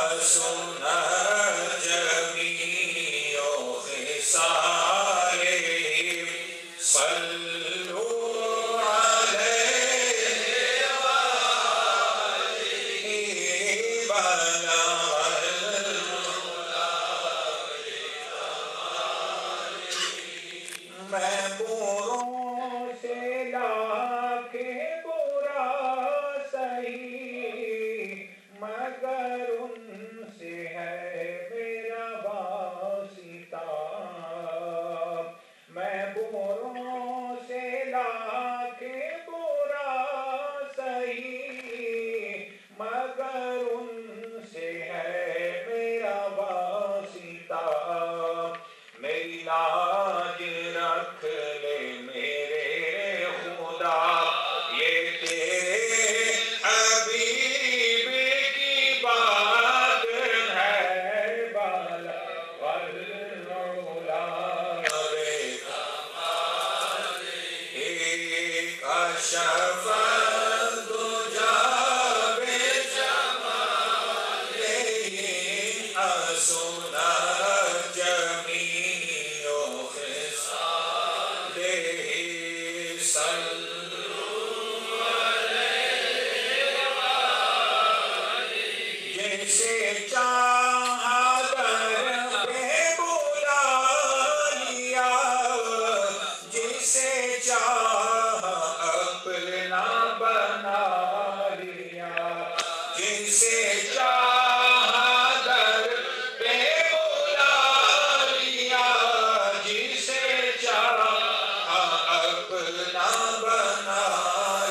حسنا جميع خصالهم صلوا عليه وآله بلغ میں بروں سے لاکھے برا سہی مگر ان سے ہے میرا واسطہ میں بروں سے لاکھے برا سہی مگر ان سے ہے میرا واسطہ میری لاج رکھ لے میرے خدا یہ تیرے حبیب کی بات ہے بالا والعلا بے کمال کشف الدجا بے جمالہ حسنا جمیع خصالہ صلوا علیہ وآلہ جیسے چاہا در پہ بلا لیا جسے چاہا اپنا بنا لیا جسے چاہا در پہ بلا لیا جسے چاہا اپنا بنا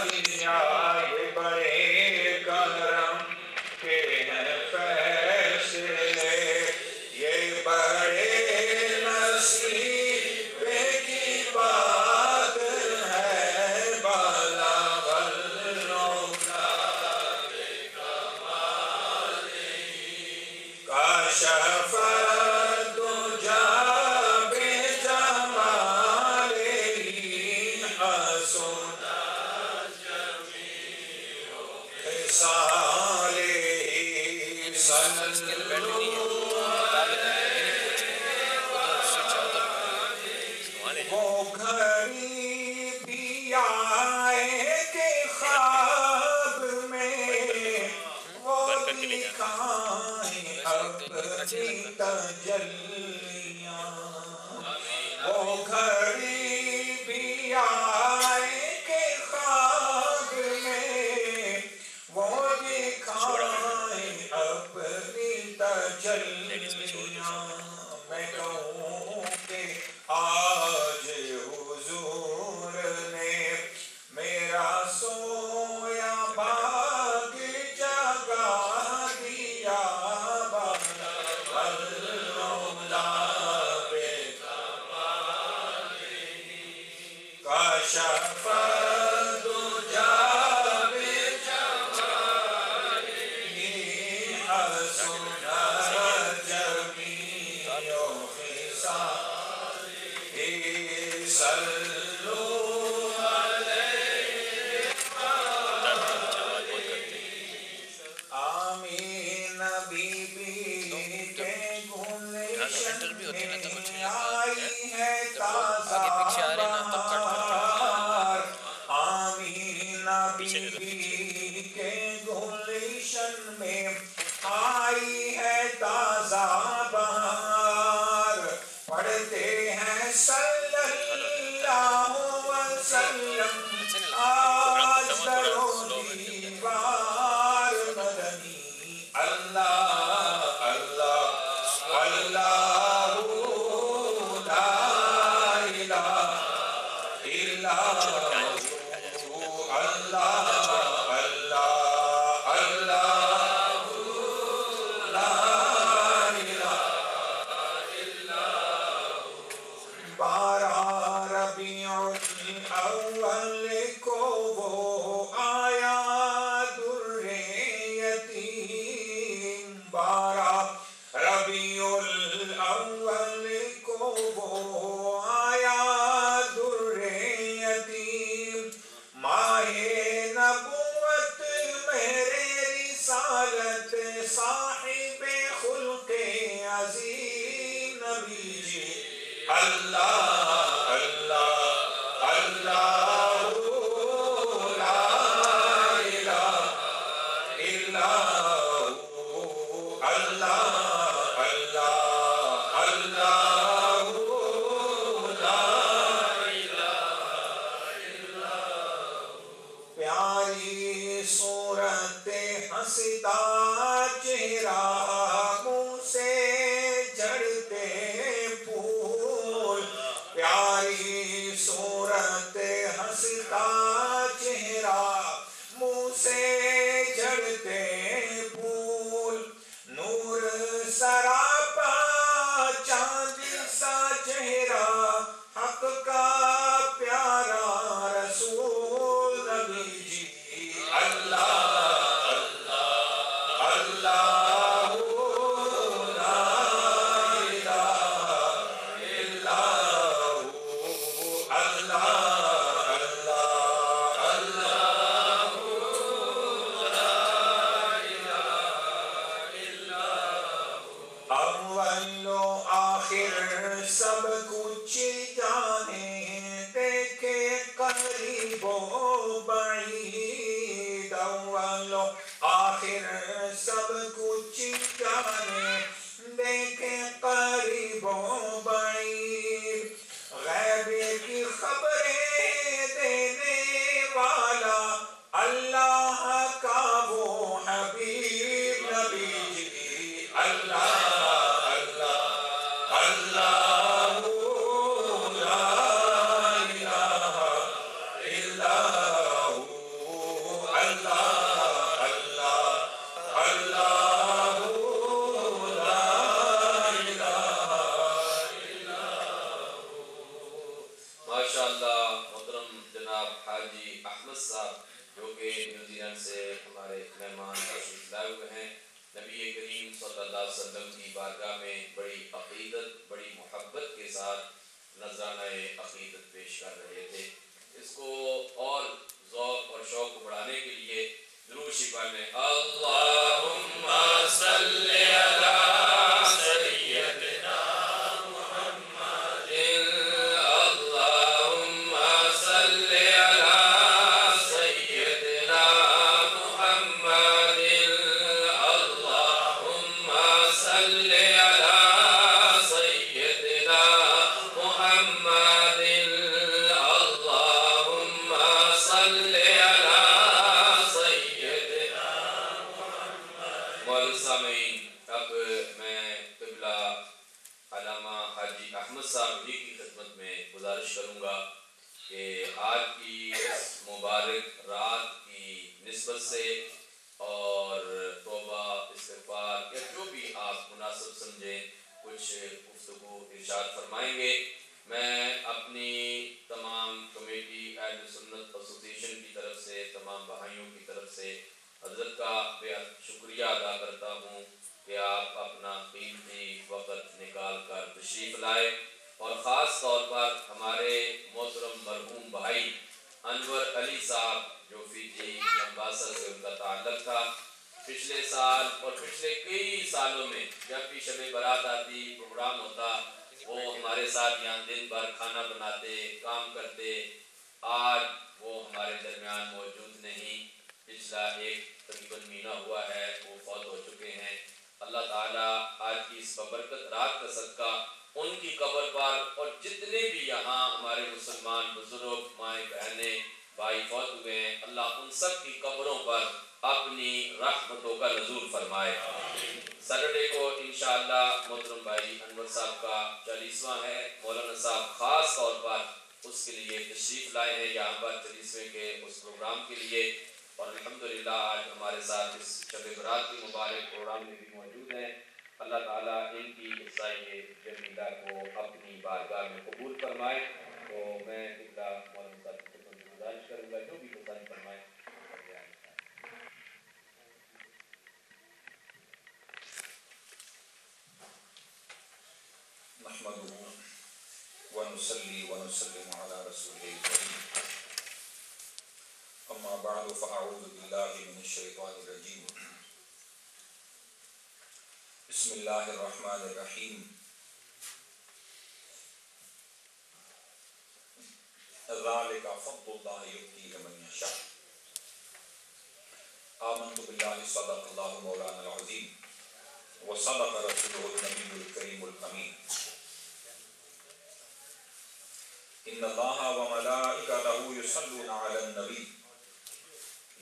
لیا یہ بڑے کرم کے ہیں فیصلے یہ بڑے نصیب کی بات ہے بالا والعلا بے کمالہ کشف الدجا بے جمالہ حسنا جمیع خصالہ وہ گھڑی بھی آئے کہ خواب میں وہ دکھائیں اپنی تجلیاں وہ گھڑی بھی آئے کہ خواب میں وہ دکھائیں اپنی تجلیاں میں کہوں کہ آج حضور نے میرا سویا باغ جگا دیا بالا والعلا بے کمالہ کشف الدجا بے جمالہ حسنا جمیع خصالہ صلوا علیہ آمین بی بی کے گلشن میں آئی ہے تازہ بہار آمین بی بی کے گلشن میں آئی ہے تازہ بہار پڑھتے ہیں صلی اللہ وسلم آج درو دیوار مدنی اللہ اللہ اللہ لا الہ الا اللہ اللہ اللہ لا الہ نبی جی اللہ اللہ اللہ لا الہ الا اللہ اللہ اللہ لا پیاری صورت ہنستا چہرہ منہ سے جھڑتے پھول پیاری صورت ہنستا چہرہ منہ سے جھڑتے پھول نور سراپا چاند سا چہرہ حق کا پیارا رسول نبی جی اللہ اللہ لا الہ الا اللہ اللہ اول و آخر سب کچھ جانے دیکھے قریب و بعید اول و آخر سب کچھ جانے دیکھے قریب و بعید غیب کی خبریں دینے والا اللہ کا وہ حبیب نبی جی اللہ اللہ اللہ لا الہ الا اللہ اللہ اللہ لا الہ ماشاء اللہ محترم جناب حاجی احمد صاحب جو کہ نیوزی لینڈ سے ہمارے مہمان تشریف لائے ہوئے ہیں، نبی کریم صلی اللہ علیہ وسلم کی بارگاہ میں بڑی عقیدت بڑی محبت کے ساتھ نذرانہ عقیدت پیش کر رہے تھے۔ اس کو اور ذوق اور شوق کو بڑھانے کے لیے درود شریف پڑھیں اللہم صلی علی سیدنا محمد اللہم صلی علی سیدنا محمد اللہم صلی علی سیدنا محمد اللہم صلی علی سیدنا محمد۔ سامعین، اب میں قبلہ علامہ حاجی احمد صاحب جی کی خدمت میں گزارش کروں گا کہ آج کی اس مبارک رات کی نسبت سے اور توبہ استغفار یا جو بھی آپ مناسب سمجھیں کچھ گفتگو ارشاد فرمائیں گے۔ میں اپنی تمام کمیٹی اہل سنت ایسوسیشن کی طرف سے تمام بھائیوں کی طرف سے حضرت کا بے حد شکریہ ادا کرتا ہوں کہ آپ اپنا قیمتی وقت نکال کر تشریف لائے، اور خاص طور پر ہمارے محترم مرحوم بھائی انور علی صاحب جو فیجی امباسڈر سے ان کا تعلق تھا، پچھلے سال اور پچھلے کئی سالوں میں جب بھی شب برات آتی پروگرام ہوتا وہ ہمارے ساتھ یہاں دن بھر کھانا بناتے کام کرتے۔ آج وہ ہمارے درمیان موجود نہیں، پچھلا ایک تقریباً مہینہ ہوا ہے وہ فوت ہو چکے ہیں۔ اللہ تعالیٰ آج کی اس ببرکت رات کا صدقہ ان کی قبر پر اور جتنے بھی یہاں ہمارے مسلمان بزرگ مائیں بہنیں بھائی فوت ہوئے ہیں، اللہ ان سب کی قبروں پر اپنی رحمتوں کا نزول فرمائے۔ سیٹرڈے کو انشاءاللہ محترم بھائی انور صاحب کا 40واں ہے، مولانا صاحب خاص طور پر اس کے لیے تشریف لائے ہیں یہاں پر 40ویں کے اس پروگرام کے لیے، اور الحمدللہ آج ہمارے ساتھ اس شب برات کی مبارک پروگرام میں بھی موجود ہیں۔ اللہ تعالیٰ ان کی عیسائی جمیلہ کو اپنی بارگاہ میں قبول فرمائے۔ تو میں قبلہ مولانا صاحب کی خدمت میں گزارش کروں گا جو بھی گزارش فرمائے۔ نحمده ونصلي ونسلم على رسوله الكريم، أما بعد فأعوذ بالله من الشيطان الرجيم، بسم الله الرحمن الرحيم، ذالک فضل اللہ یؤتیہ من یشاء آمنت باللہ صدق اللہ مولانا العظیم وصدق رسولہ النبی الکریم الامین ان اللہ وملائکتہ یصلون علی النبی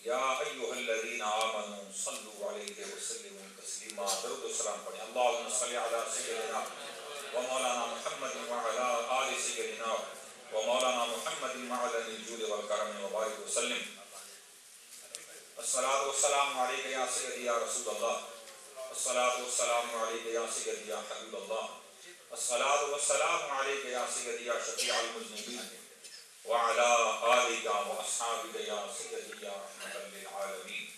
یا ایھا الذین آمنوا صلوا علیہ وسلموا تسلیما. درود و سلام پڑھیں. اللہم صل علی سیدنا ومولانا محمد وعلی آل سیدنا ومولانا محمد معدن الجود والکرم وبارک وسلم. الصلاۃ والسلام علیک یا سیدی یا رسول اللہ. الصلاۃ والسلام علیک یا سیدی یا حبیب اللہ. الصلاۃ والسلام علیک یا سیدی یا شفیع المذنبین وعلی آلک واصحابک یا سیدی یا رحمۃ للعالمین.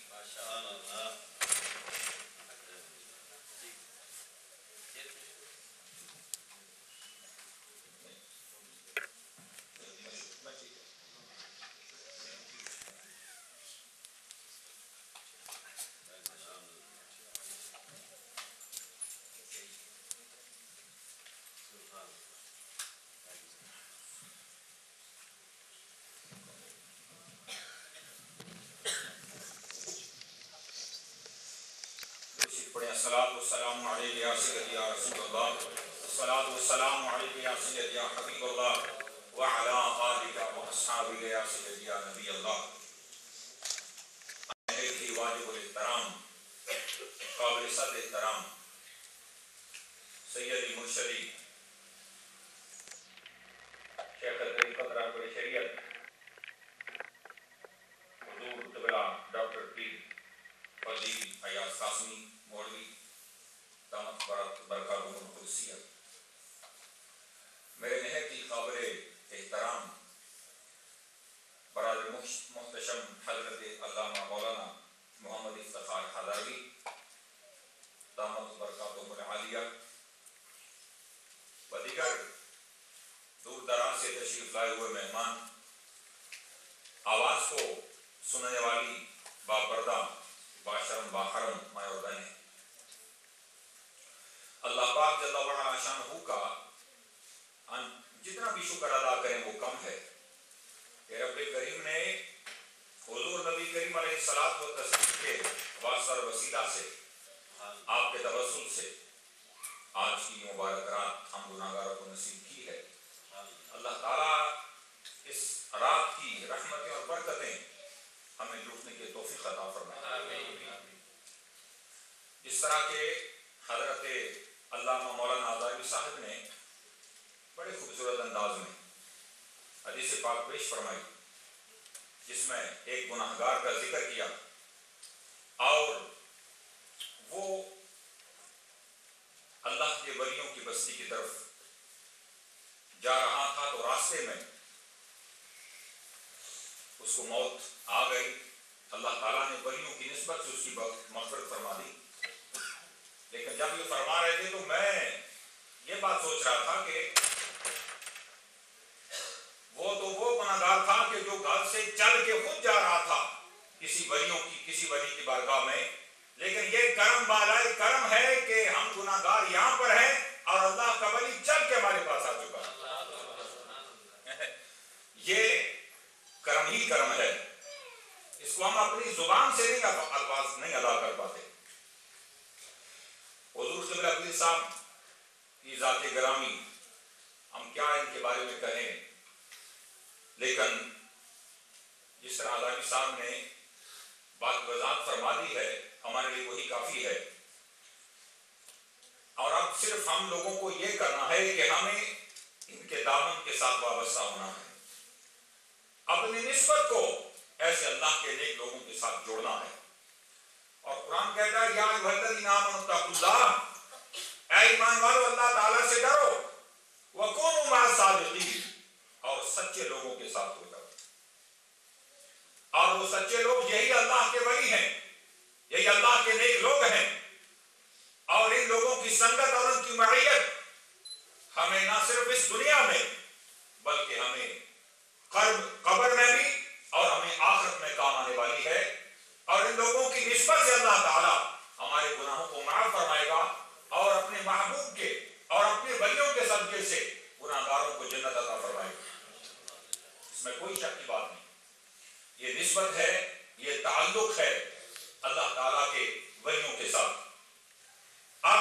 الصلاۃ والسلام علیک یا سیدی یا رسول اللہ. الصلاۃ والسلام علیک یا سیدی یا حبیب اللہ وعلی آلک واصحابک یا سیدی یا نبی اللہ. ایک ہی واجب الاحترام قابل صد احترام سیدی مرشدی شیخ طریقت رہبر شریعت حضور قبلہ ڈاکٹر پیر فضیل ایاز قاسمی مولوی دامت برکاتہ القدسیہ، میرے نہایت ہی قابل احترام برادر محتشم حضرت علامہ مولانا محمد افتخار حضاروی دامت برکاتہ العالیہ و دیگر دور دراز سے تشریف لائے ہوئے مہمان، آواز کو سننے والی باپردہ باشرم باحرم مائیں اور بہنیں، اللہ پاک جل وعلا شانہ کا جتنا بھی شکر ادا کریں وہ کم ہے کہ رب کریم نے حضور نبی کریم علیہ الصلوۃ والتسلیم کے واسطہ اور وسیلہ سے آپ کے توسل سے آج کی مبارک رات ہم گناہگاروں کو نصیب کی ہے. اللہ تعالیٰ اس رات کی رحمتیں اور برکتیں ہمیں لوٹنے کی توفیق عطا فرمائے. جس طرح کے حضرت علامہ مولانا حضاروی صاحب نے بڑے خوبصورت انداز میں حدیث پاک پیش فرمائی جس میں ایک گناہگار کا ذکر کیا اور وہ اللہ کے ولیوں کی بستی کی طرف جا رہا تھا تو راستے میں اس کو موت آ گئی. اللہ تعالیٰ نے ولیوں کی نسبت سے اس کی مغفرت فرما دی. لیکن جب یہ فرما رہے تھے تو میں یہ بات سوچ رہا تھا کہ وہ گناہگار تھا کہ جو گھر سے چل کے خود جا رہا تھا کسی ولی کی بارگاہ میں، لیکن یہ کرم بالائے کرم ہے کہ ہم گناہگار یہاں پر ہیں اور اللہ کا ولی چل کے ہمارے پاس آ چکا ہے. یہ کرم ہی کرم ہے، اس کو ہم اپنی زبان سے الفاظ نہیں ادا کر پاتے. حضور قبلہ پیر صاحب کی ذات گرامی ہم کیا ان کے بارے میں کہیں، لیکن جس طرح حضاروی صاحب نے بات وضاحت فرما دی ہے ہمارے لیے وہی کافی ہے. اور اب صرف ہم لوگوں کو یہ کرنا ہے کہ ہمیں ان کے دامن کے ساتھ وابستہ ہونا ہے، اپنی نسبت کو ایسے اللہ کے نیک لوگوں کے ساتھ جوڑنا ہے. اور قرآن کہتا ہے یا ایھا الذین آمنوا اتقوا اللہ، اے ایمان والو اللہ تعالیٰ سے ڈرو، وکونوا مع الصادقین، اور سچے لوگوں کے ساتھ ہو جاؤ. اور وہ سچے لوگ یہی اللہ کے ولی ہیں، یہی اللہ کے نیک لوگ ہیں. اور ان لوگوں کی سنگت اور ان کی معیت ہمیں نہ صرف اس دنیا میں بلکہ ہمیں قبر میں بھی اور ہمیں آخرت میں کام آنے والی ہے. اور ان لوگوں کی نسبت سے اللہ تعالیٰ ہمارے گناہوں کو معاف فرمائے گا اور اپنے محبوب کے اور اپنے ولیوں کے صدقے سے گناہگاروں کو جنت عطا فرمائے گا. اس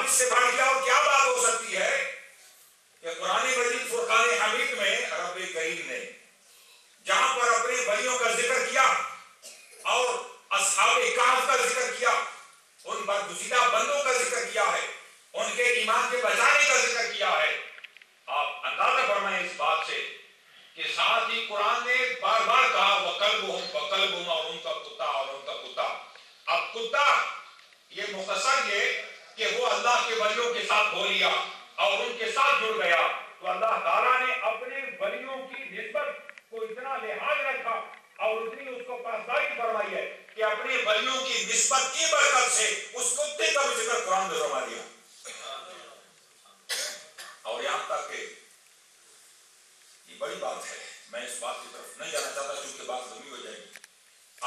اب اس سے بڑھ کے اور کیا بات ہو سکتی ہے کہ قرآن مجید فرقان حمید میں رب کریم نے جہاں پر اپنے ولیوں کا ذکر کیا اور اصحاب کہف کا ذکر کیا، ان برگزیدہ بندوں کا ذکر کیا ہے، ان کے ایمان کے بچانے کا ذکر کیا ہے، آپ اندازہ فرمائیں اس بات سے کہ ساتھ ہی قرآن نے بار بار کہا وَقَلْبُهُمْ وَقَلْبُهُمْ اور ان کا کتا اور ان کا کتا۔ اب کتا یہ مختصر یہ کہ وہ اللہ کے ولیوں کے ساتھ ہو لیا اور ان کے ساتھ جڑ گیا، تو اللہ تعالیٰ نے اپنے ولیوں کی نسبت کو اتنا لحاظ رکھا اور اتنی اس کو پاسداری فرمائی ہے کہ اپنے ولیوں کی نسبت کی برکت سے اس کتے کا بھی ذکر قرآن میں فرما دیا۔ اور یہاں تک کہ یہ بڑی بات ہے، میں اس بات کی طرف نہیں جانا چاہتا چونکہ بات لمبی ہو جائے گی۔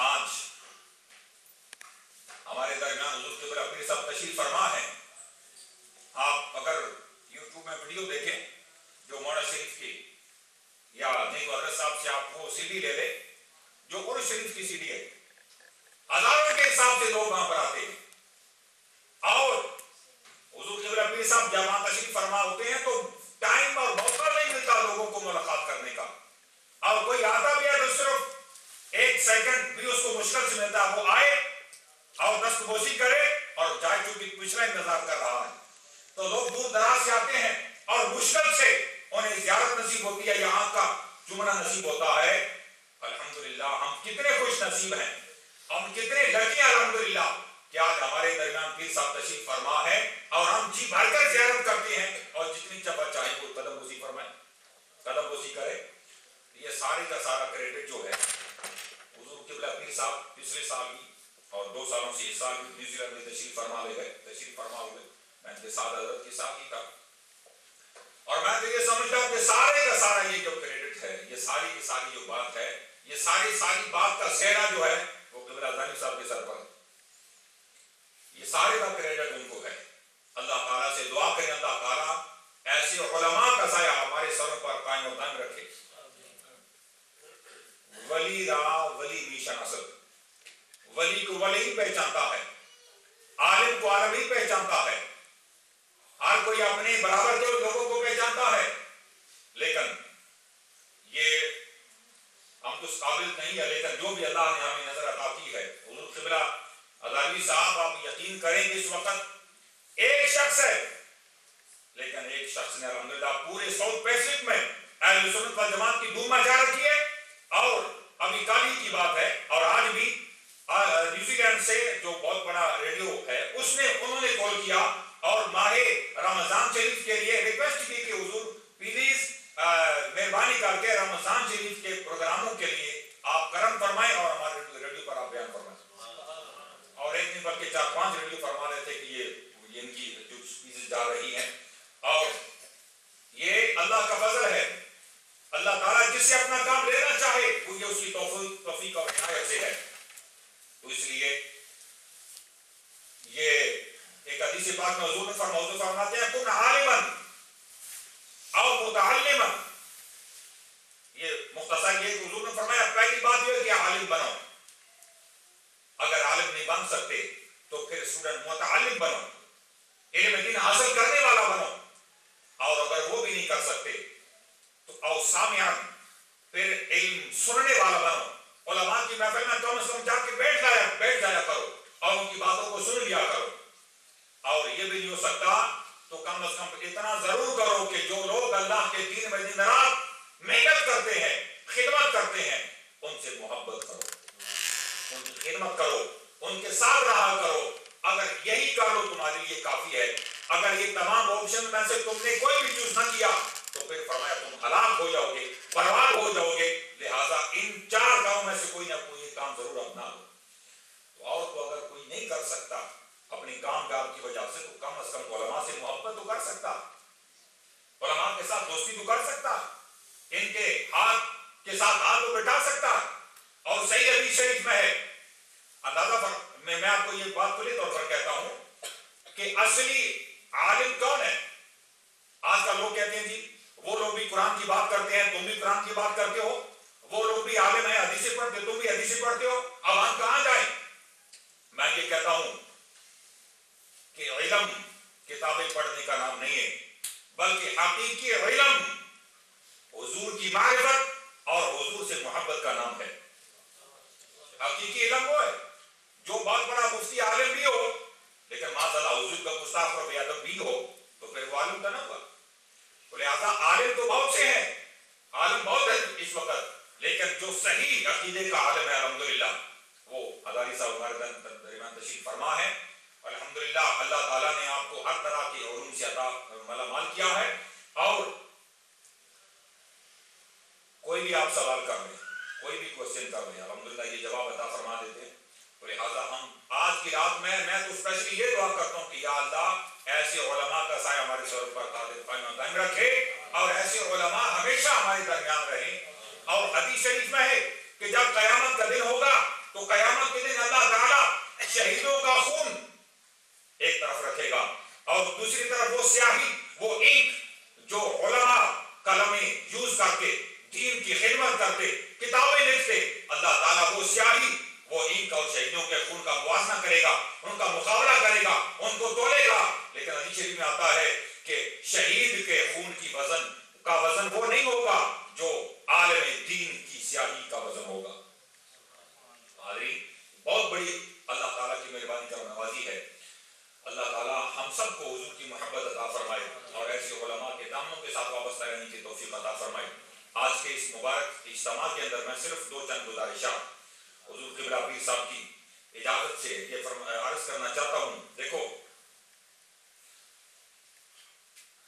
آج ہمارے درمیان حضور قبلہ پیر صاحب تشریف فرما ہے۔ آپ اگر یوٹیوب میں ویڈیو دیکھیں جو مولانا شریف کی یا نیک حضرت صاحب سے آپ وہ سی ڈی لے لیں جو قرآن شریف کی سی ڈی ہے، ہزاروں کے حساب سے لوگ وہاں پر آتے ہیں اور حضور قبلہ پیر صاحب جب وہاں تشریف فرما ہوتے ہیں تو ٹائم اور موقع نہیں ملتا لوگوں کو ملاقات کرنے کا، اور کوئی آتا بھی ہے تو صرف ایک سیکنڈ بھی اس کو مشکل سے ملتا ہے، وہ آئے اور دستبوسی کرے اور جائے، چونکہ پچھلا انتظار کر رہا ہے۔ تو لوگ دور دراز سے آتے ہیں اور مشکل سے انہیں زیارت نصیب ہوتی ہے، یہاں کا جمعہ نصیب ہوتا ہے۔ الحمدللہ ہم کتنے خوش نصیب ہیں، ہم کتنے لکی ہیں الحمدللہ کہ آج ہمارے درمیان پیر صاحب تشریف فرما ہے اور ہم جی بھر کر زیارت کرتے ہیں، اور جتنی چپا چاہے کوئی قدم بوسی فرمائے، قدم بوسی کرے۔ یہ سارے کا سارا کریڈٹ جو ہے حضور قبلہ پیر صاحب پچھلے سال بھی اور 2 سالوں سے اس سال بھی نیوزی لینڈ میں تشریف فرما ہوئے، میں ان کے ساتھ حضرت کے ساتھ ہی تھا، اور میں تو یہ سمجھتا ہوں کہ سارے کا سارا یہ جو کریڈٹ ہے، یہ ساری کی ساری جو بات ہے، یہ ساری بات کا سہرا جو ہے وہ قبلہ ظاہر صاحب کے سر پر، یہ سارے کا کریڈٹ ان کو ہے۔ اللہ تعالیٰ سے دعا کریں اللہ تعالیٰ ایسے علماء کا سایہ ہمارے سروں پر قائم و دائم رکھے۔ ولی را ولی بھی شناسد، ولی کو ولی ہی پہچانتا ہے، عالم کو عالم ہی پہچانتا ہے، ہر کوئی اپنے برابر کے لوگوں کو پہچانتا ہے، لیکن یہ ہم تو اس قابل نہیں ہے، لیکن جو بھی اللہ نے ہمیں نظر عطا کی ہے، حضور قبلہ ازاروی صاحب آپ یقین کریں کہ اس وقت ایک شخص ہے، لیکن ایک شخص نے الحمدللہ پورے ساؤتھ پیسفک میں اہل سنت والجماعت کی دھوم مچا رکھی ہے، اور ابھی کل ہی کی بات ہے، اور آج بھی نیوزی لینڈ سے جو بہت بڑا ریڈیو ہے انہوں نے کال کیا اور ماہ رمضان شریف کے لیے ریکویسٹ کی کہ حضور پلیز مہربانی کر کے رمضان شریف کے پروگراموں کے لیے آپ کرم فرمائیں اور ہمارے ریڈیو پر آپ بیان فرمائیں، اور ایک نہیں بلکہ 4-5 ریڈیو فرما رہے تھے کہ یہ ان کی جو اسپیچز جا رہی ہیں، اور یہ اللہ کا فضل ہے، اللہ تعالیٰ جس سے اپنا کام لینا چاہے وہ یہ اس کی توفیق اور عنایت سے ہے۔ تو اس لیے یہ ایک حدیث پاک میں حضور نے فرماتے ہیں کن عالما او متعلما، یہ مختصر یہ حضور نے فرمایا پہلی بات یہ ہے کہ عالم بنو، اگر عالم نہیں بن سکتے تو پھر اسٹوڈنٹ متعلم بنو، علم دین حاصل کرنے والا بنو، اور اگر وہ بھی نہیں کر سکتے تو او سامعا، پھر علم سننے والا بنو، علماء کی محفل میں کم از کم جا کے بیٹھ جایا کرو اور ان کی باتوں کو سن لیا کرو، اور یہ بھی نہیں ہو سکتا تو کم از کم اتنا ضرور کرو کہ جو لوگ اللہ کے دین میں دن رات محنت کرتے ہیں، خدمت کرتے ہیں، ان سے محبت کرو، ان کی خدمت کرو، ان کے ساتھ رہا کرو، اگر یہی کر لو تمہارے لیے کافی ہے۔ اگر یہ تمام آپشن میں سے تم نے کوئی بھی چوز نہ کیا تو پھر فرمایا تم ہلاک ہو جاؤ گے، برباد ہو جاؤ گے، لہٰذا ان 4 کاموں میں سے کوئی نہ کوئی کام ضرور اپنا لو۔ تو اور کو اگر کوئی نہیں کر سکتا اپنی کام کار کی وجہ سے تو کم از کم علماء سے محبت تو کر سکتا، علماء کے ساتھ دوستی تو کر سکتا، ان کے ہاتھ کے ساتھ ہاتھ تو بٹھا سکتا، اور صحیح حدیث شریف میں ہے، اندازہ میں آپ کو یہ بات کھلے طور پر کہتا ہوں کہ اصلی عالم کون ہے؟ آج کل لوگ کہتے ہیں جی وہ لوگ بھی قرآن کی بات کرتے ہیں، تم بھی قرآن کی بات کرتے ہو، وہ لوگ بھی عالم ہیں، حدیثیں پڑھتے، تم بھی حدیثیں پڑھتے ہو، اب ہم کہاں جائیں؟ میں یہ کہتا ہوں کہ علم کتابیں پڑھنے کا نام نہیں ہے، بلکہ حقیقی علم حضور کی معرفت اور حضور سے محبت کا نام ہے۔ حقیقی علم وہ ہے جو بہت بڑا مفتی عالم بھی ہو لیکن معاذاللہ حضور کا گستاخ اور بے ادب بھی ہو تو پھر وہ عالم کا نہ ہوا۔ تو لہٰذا عالم تو بہت سے ہیں، عالم بہت ہے اس وقت، لیکن جو صحیح عقیدے کا عالم ہے الحمدللہ وہ ہزاری صاحب ہمارے درمیان تشریف فرما ہے۔ الحمدللہ اللہ تعالیٰ نے آپ کو ہر طرح کی علوم سے عطا مالا مال کیا ہے، اور کوئی بھی آپ سوال کر لیں، کوئی بھی کوشچن کر لیں، الحمدللہ یہ جواب عطا فرما دیتے ہیں۔ تو لہٰذا ہم آج کی رات میں تو اسپیشلی یہ دعا کرتا ہوں کہ یا اللہ ایسے علماء کا سایہ ہمارے سر پر قائم رکھے، اور ایسے علماء ہمیشہ ہمارے درمیان رہیں۔ اور حدیث شریف میں ہے کہ جب قیامت کا دن ہوگا تو قیامت کے دن اللہ تعالیٰ شہیدوں کا خون ایک طرف رکھے گا، اور دوسری طرف وہ سیاہی، وہ انک جو علماء قلمیں یوز کرتے، دین کی خدمت کرتے، کتابیں لکھتے، اللہ تعالیٰ وہ سیاہی، وہ انک اور شہیدوں کے خون کا موازنہ کرے گا، ان کا مقابلہ کرے گا، ان کو تولے گا۔ لیکن حدیث شریف میں آتا ہے کہ شہید کے خون کی وزن وہ نہیں ہوگا جو عالم دین کی سیاہی کا وزن ہوگا۔ حاضرین، بہت بڑی اللہ تعالیٰ کی مہربانی کا نوازی ہے۔ اللہ تعالیٰ ہم سب کو حضور کی محبت عطا فرمائے اور ایسے علماء کے دامنوں کے ساتھ وابستہ رہنے کی توفیق عطا فرمائے۔ آج کے اس مبارک اجتماع کے اندر میں صرف دو چند گزارشات حضور قبلہ پیر صاحب کی اجازت سے یہ عرض کرنا چاہتا ہوں۔ دیکھو،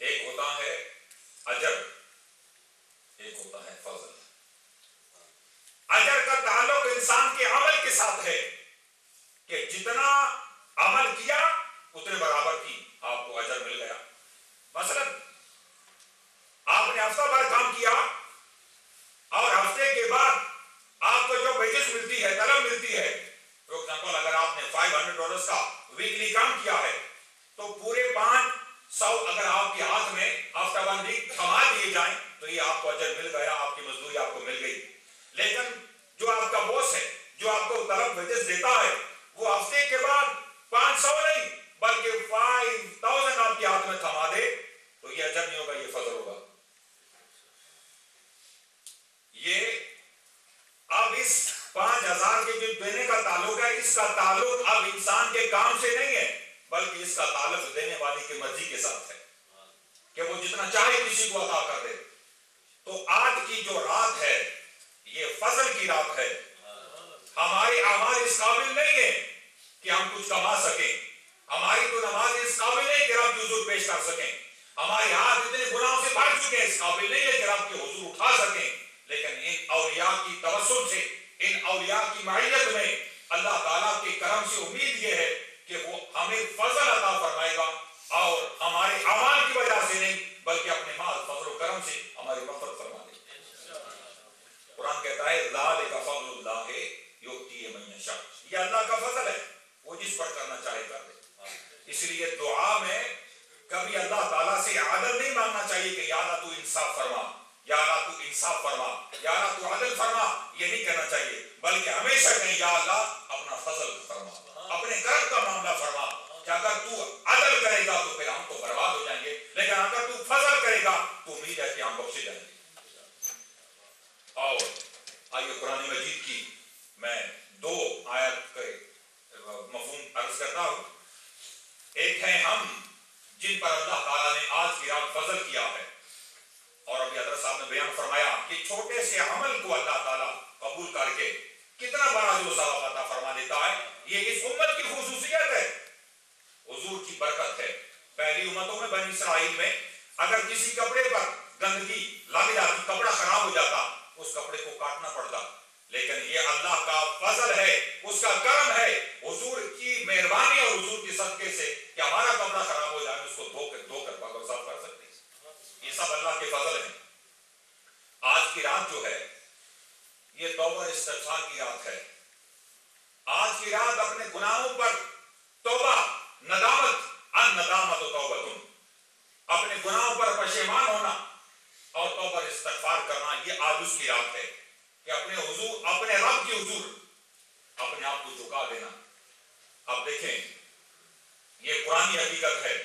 ایک ہوتا ہے اجر، ایک ہوتا ہے فضل۔ اجر کا تعلق انسان کے عمل کے ساتھ ہے کہ جتنا عمل کیا اتنے برابر کی آپ کو اجر مل گیا۔ مثلا آپ نے ہفتہ بھر کام کیا اور ہفتے کے بعد آپ کو جو ویجز ملتی ہے، طلب ملتی ہے، فار ایگزامپل اگر آپ نے $500 کا ویکلی کام کیا ہے تو پورے 500 اگر آپ کے ہاتھ میں آفٹر 1 ویک کما دیے جائیں تو یہ آپ کو اجر مل گیا، آپ کی مزدوری آپ کو مل گئی۔ لیکن جو آپ کا باس ہے، جو آپ کو طلب ویجز دیتا ہے، وہ ہفتے کے بعد 500 نہیں بلکہ 5000 آپ کے ہاتھ میں تھما دے تو یہ اجر نہیں ہوگا، یہ فضل ہوگا۔ یہ اب اس 5000 کے جو دینے کا تعلق ہے، اس کا تعلق اب انسان کے کام سے نہیں ہے بلکہ اس کا تعلق دینے والی کی مرضی کے ساتھ ہے کہ وہ جتنا چاہے کسی کو عطا کر دے۔ تو آج کی جو رات ہے یہ فضل کی رات ہے۔ ہمارے اعمال اس قابل نہیں ہے کہ ہم کچھ کما سکیں، ہماری تو نماز اس قابل نہیں کہ رب کی حضور پیش کر سکیں، ہمارے ہاتھ اتنے گناہوں سے بھر چکے ہیں اس قابل نہیں ہے کہ رب کی حضور اٹھا سکیں۔ لیکن ان اولیاء کی توسل سے، ان اولیاء کی معیت میں اللہ تعالیٰ کے کرم سے امید یہ ہے کہ وہ ہمیں فضل عطا فرمائے گا، اور ہمارے اعمال کی وجہ سے نہیں بلکہ اپنے مال فضل و کرم سے ہماری مغفرت فرما دے گا۔ قرآن کہتا ہے ذالک فضل اللہ یؤتیہ من یشاء، یہ اللہ کا فضل ہے، وہ جس پر کرنا چاہے کر دے۔ اس لیے دعا میں کبھی اللہ تعالیٰ سے عدل نہیں مانگنا چاہیے کہ یا اللہ تو انصاف فرما، یا اللہ تو انصاف فرما، یا اللہ تو عدل فرما، یہ نہیں کہنا چاہیے، بلکہ ہمیشہ کہیں یا اللہ اپنا فضل فرما، اپنے کرم کا معاملہ فرما کہ اگر تو عدل کرے گا تو پھر ہم تو برباد ہو جائیں گے، لیکن اگر تو فضل کرے گا تو امید ہے کہ ہم بخشے جائیں گے۔ اور آئیے قرآن مجید کی میں 2 آیت کے مفہوم عرض کرتا ہوں۔ ایک ہے ہم جن پر اللہ تعالیٰ نے آج کی رات فضل کیا ہے، اور ابھی حضرت صاحب نے بیان فرمایا کہ چھوٹے سے عمل کو اللہ تعالیٰ قبول کر کے کتنا بڑا جو ثواب عطا فرما دیتا ہے، یہ اس امت کی خصوصیت ہے، حضور کی برکت ہے۔ پہلی امتوں میں بنی اسرائیل میں اگر کسی کپڑے پر گندگی لگ جاتی، کپڑا خراب ہو جاتا، اس کپڑے کو کاٹنا پڑتا، لیکن یہ اللہ کا فضل ہے، اس کا کرم ہے، حضور کی مہربانی اور حضور کے صدقے سے کہ ہمارا کپڑا خراب ہو جائے اس کو دھو کر پاک و صاف کر سکتے ہیں۔ یہ سب اللہ کے فضل ہیں۔ آج کی رات جو ہے یہ توبہ استغفار کی رات ہے۔ آج کی رات اپنے گناہوں پر توبہ، ندامت، الندامت توبۃ، اپنے گناہوں پر پشیمان ہونا اور توبہ استغفار کرنا، یہ آج اس کی رات ہے کہ اپنے حضور، اپنے رب کی حضور اپنے آپ کو جھکا دینا۔ اب دیکھیں یہ قرآنی حقیقت ہے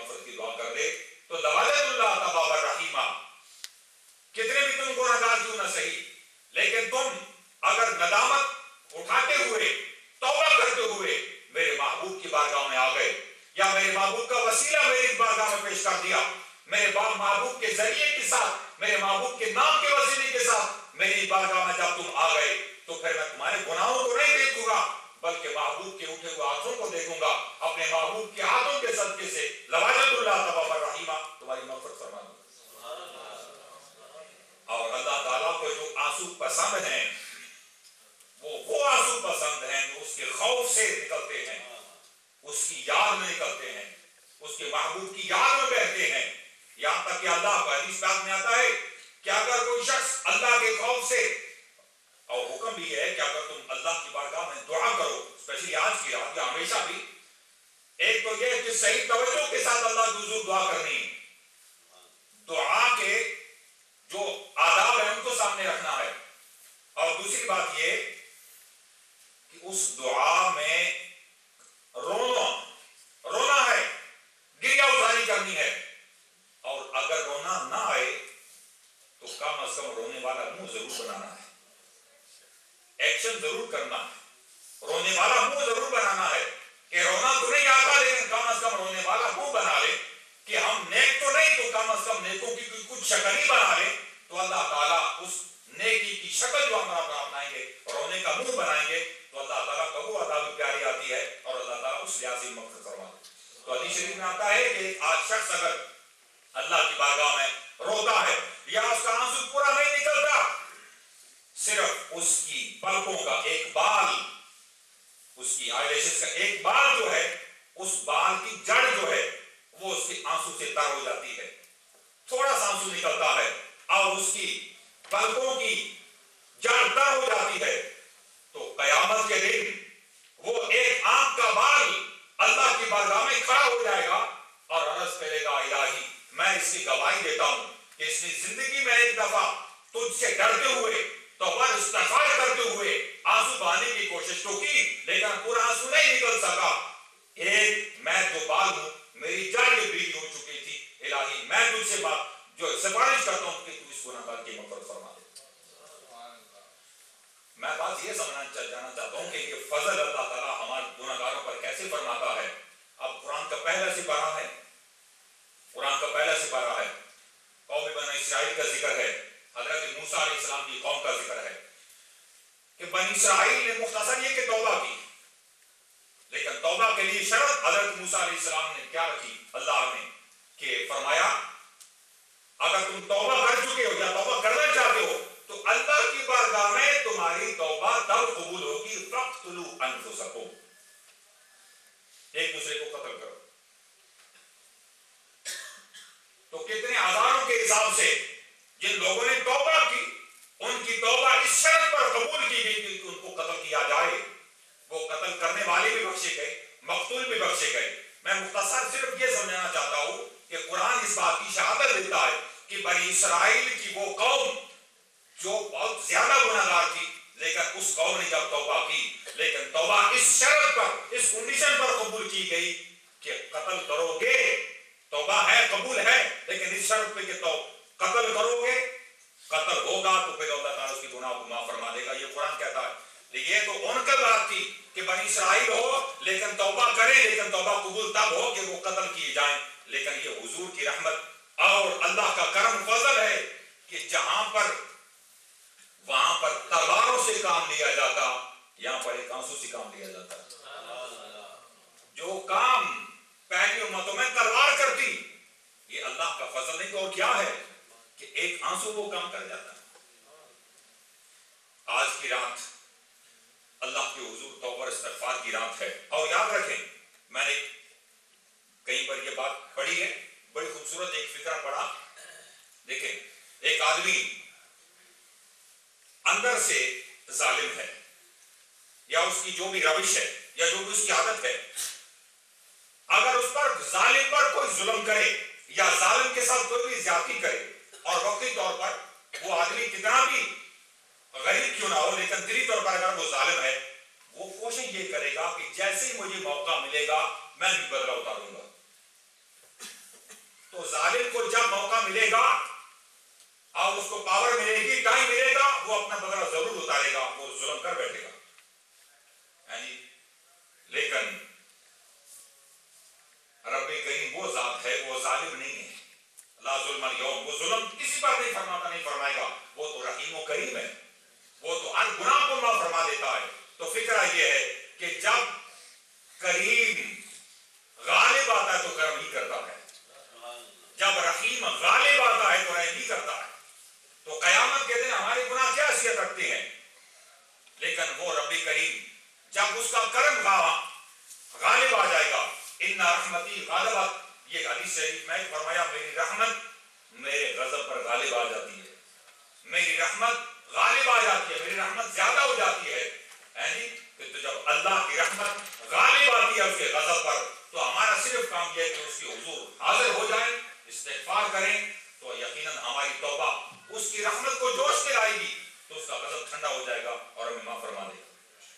مغفرت کی دعا کر دے تو لوجد اللہ توابا رحیما. کتنے بھی تم گنہگار کیوں نہ صحیح، لیکن تم اگر ندامت اٹھاتے ہوئے توبہ کرتے ہوئے میرے محبوب کی بارگاہ میں آ گئے، یا میرے محبوب کا وسیلہ میری بارگاہ میں پیش کر دیا، میرے محبوب کے ذریعے کے ساتھ، میرے محبوب کے نام کے وسیلے کے ساتھ میری بارگاہ میں جب تم آ گئے، تو پھر میں تمہارے گناہوں کو نہیں دیکھوں گا بلکہ محبوب کے اٹھے ہوئے ہاتھوں کو دیکھوں گا. اپنے محبوب کے ہاتھوں کے صدقے سے لوجد اللہ توابا رحیما تمہاری مغفرت فرما دوں. اور اللہ تعالیٰ کو جو آنسو پسند ہیں وہ آنسو پسند ہیں جو اس کے خوف سے نکلتے ہیں، اس کی یاد میں نکلتے ہیں، اس کے محبوب کی یاد میں بہتے ہیں. یہاں تک کہ اللہ کا حدیث پاک میں آتا ہے کہ اگر کوئی شخص اللہ کے خوف سے، اور حکم بھی ہے کہ اگر تم اللہ کی بارگاہ میں دعا کرو، اسپیشلی آج کی رات یا ہمیشہ بھی، ایک تو یہ کہ صحیح توجہ کے ساتھ اللہ کی حضور دعا کرنی ہے، دعا کے جو آداب ہیں ان کو سامنے رکھنا ہے، اور دوسری بات یہ کہ اس دعا میں رونا ہے، گریہ اتاری کرنی ہے. اور اگر رونا نہ آئے تو کم از کم رونے والا منہ ضرور بنانا ہے، ایکشن ضرور کرنا ہے، رونے والا منہ ضرور بنانا ہے. کہ رونا تو نہیں آتا لیکن کم از کم رونے والا منہ بنا لے کہ ہم نیک تو نہیں تو کم از کم نیکوں کی کچھ شکل ہی بنا لے، تو اللہ تعالیٰ اس نیکی کی شکل جو ہم اپنائیں گے، رونے کا منہ بنائیں گے، تو اللہ تعالیٰ کو وہ عطا بھی پیاری آتی ہے اور اللہ تعالیٰ اس لحاظ سے مغفرت فرما دے. تو حدیث شریف میں آتا ہے کہ آج شخص اگر اللہ کی بارگاہ میں روتا ہے یا اس کا آنسو پورا نہیں نکلتا، صرف اس کی پلکوں کا ایک بال، اس کی آئی لیشز کا ایک بال جو ہے، اس بال کی جڑ جو ہے وہ اس کے آنسو سے تر ہو جاتی ہے، تھوڑا سا آنسو نکلتا ہے اور اس کی پلکوں کی جڑ تر ہو جاتی ہے، تو قیامت کے دن وہ ایک آنکھ کا بال اللہ کی بارگاہ میں کھڑا ہو جائے گا اور عرض کرے گا الہی میں اس کی گواہی دیتا ہوں کہ اس نے زندگی میں ایک دفعہ تجھ سے ڈرتے ہوئے توبہ استغفار کرتے ہوئے آنسو بہانے کی کوشش تو کی لیکن پورا آنسو نہیں نکل سکا. ایک میں جو بال ہوں میری جڑ یہ بھیگی ہو چکی تھی، الہی میں تجھ سے جو سفارش کرتا ہوں کہ تو اس گناہگار کی مغفرت فرما دے. میں بات یہ جانا چاہتا ہوں کہ یہ فضل اللہ تعالیٰ ہمارے گناہگاروں پر کیسے فرماتا ہے. اب قرآن کا پہلا سپارہ ہے، قرآن کا پہلا سپارہ ہے، قوم بنی اسرائیل کا ذکر ہے، حضرت موسیٰ علیہ السلام کی قوم کا ذکر ہے کہ بنی اسرائیل نے مختصر یہ کہ توبہ کی، لیکن توبہ کے لیے شرط حضرت موسیٰ علیہ السلام نے کیا رکھی اللہ نے، کہ فرمایا اگر تم توبہ کر چکے ہو یا توبہ کرنا چاہتے ہو تو اللہ کی بارگاہ میں تمہاری توبہ تب قبول ہوگی فَاقْتُلُوا أَنفُسَكُمْ، ایک دوسرے کو قتل کرو. تو کتنے ہزاروں کے حساب سے جن لوگوں نے توبہ کی ان کی توبہ اس شرط پر قبول کی گئی کہ ان کو قتل کیا جائے. وہ قتل کرنے والے بھی بخشے گئے، مقتول بھی بخشے گئے. میں مختصر صرف یہ سمجھانا چاہتا ہوں کہ قرآن اس بات کی شہادت دیتا ہے کہ بنی اسرائیل کی وہ قوم جو بہت زیادہ گناہگار تھی، لیکن اس قوم نے جب توبہ کی، لیکن توبہ اس شرط پر، اس کنڈیشن پر قبول کی گئی کہ قتل کرو گے، توبہ ہے قبول ہے لیکن اس شرط پہ کہ تو قتل کرو گے، قتل ہوگا تو پھر اللہ تعالیٰ اس کی گناہ کو معاف فرما دے گا. یہ قرآن کہتا ہے. یہ تو ان کا بات تھی کہ بنی اسرائیل ہو لیکن توبہ کرے، لیکن توبہ قبول تب ہو کہ وہ قتل کیے جائیں. لیکن یہ حضور کی رحمت اور اللہ کا کرم فضل ہے کہ جہاں پر وہاں پر تلواروں سے کام لیا جاتا، یہاں پر ایک آنسو سے کام لیا جاتا. جو کام پہلی امتوں میں تلوار کرتی، یہ اللہ کا فضل نہیں تو اور کیا ہے کہ ایک آنسو وہ کام کر جاتا. آج کی رات اللہ کے حضور توبہ استغفار کی رات ہے. اور یاد رکھیں، میں نے کہیں پر یہ بات پڑھی ہے، بڑی خوبصورت ایک فکرہ پڑھا. دیکھیں، ایک آدمی اندر سے ظالم ہے، یا اس کی جو بھی روش ہے یا جو بھی اس کی عادت ہے، اگر اس پر ظالم پر کوئی ظلم کرے یا ظالم کے ساتھ کوئی بھی زیادتی کرے، اور وقتی طور پر وہ آدمی کتنا بھی غریب کیوں نہ ہو لیکن دلی طور پر اگر وہ ظالم ہے، وہ کوشش یہ کرے گا کہ جیسے ہی مجھے موقع ملے گا میں بھی بدلہ اتاروں گا. تو ظالم کو جب موقع ملے گا اور اس کو پاور ملے گی، ٹائم ملے گا، وہ اپنا بدلہ ضرور اتارے گا، وہ ظلم کر بیٹھے گا. یعنی لیکن رب کریم وہ ذات ہے، وہ ظالم نہیں ہے. لا ظلم اليوم، وہ ظلم کسی پر نہیں فرماتا، نہیں فرمائے گا. وہ تو رحیم و کریم ہے، وہ تو ہر گناہ کو معاف فرما دیتا ہے. تو فکرہ یہ ہے کہ جب کریم غالب آتا ہے تو کرم ہی کرتا ہے، جب رحیم غالب آتا ہے تو رحم ہی کرتا ہے. تو قیامت کے دن ہمارے گناہ کیا حیثیت رکھتے ہیں، لیکن وہ رب کریم جب اس کا کرم غالب آ جائے گا، ان رحمتی غالبت، یہ حدیث شریف میں فرمایا میری رحمت میرے غضب پر غالب آ جاتی ہے، میری رحمت غالب آ جاتی ہے، میری رحمت زیادہ ہو جاتی ہے. یعنی کہ تو جب اللہ کی رحمت غالب آتی ہے اس کے غضب پر، تو ہمارا صرف کام یہ ہے کہ اس کی حضور حاضر ہو جائیں، استغفار کریں، تو یقیناً ہماری توبہ اس کی رحمت کو جوش میں لائے گی، تو اس کا غضب ٹھنڈا ہو جائے گا اور ہمیں معاف فرما دے گا.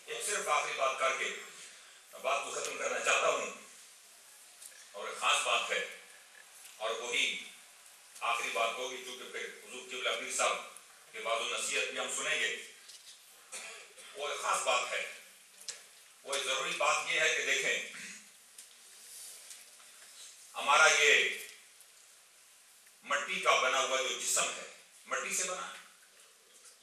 ایک صرف آخری بات کر کے بات کو ختم کرنا چاہتا ہوں، اور ایک خاص بات ہے، اور وہی آخری بات ہوگی چونکہ پھر حضور قبلہ پیر صاحب کے بعد نصیحت بھی ہم سنیں گے. وہ ایک خاص بات ہے، وہ ایک ضروری بات یہ ہے کہ دیکھیں ہمارا یہ مٹی کا بنا ہوا جو جسم ہے مٹی سے بنا ہے.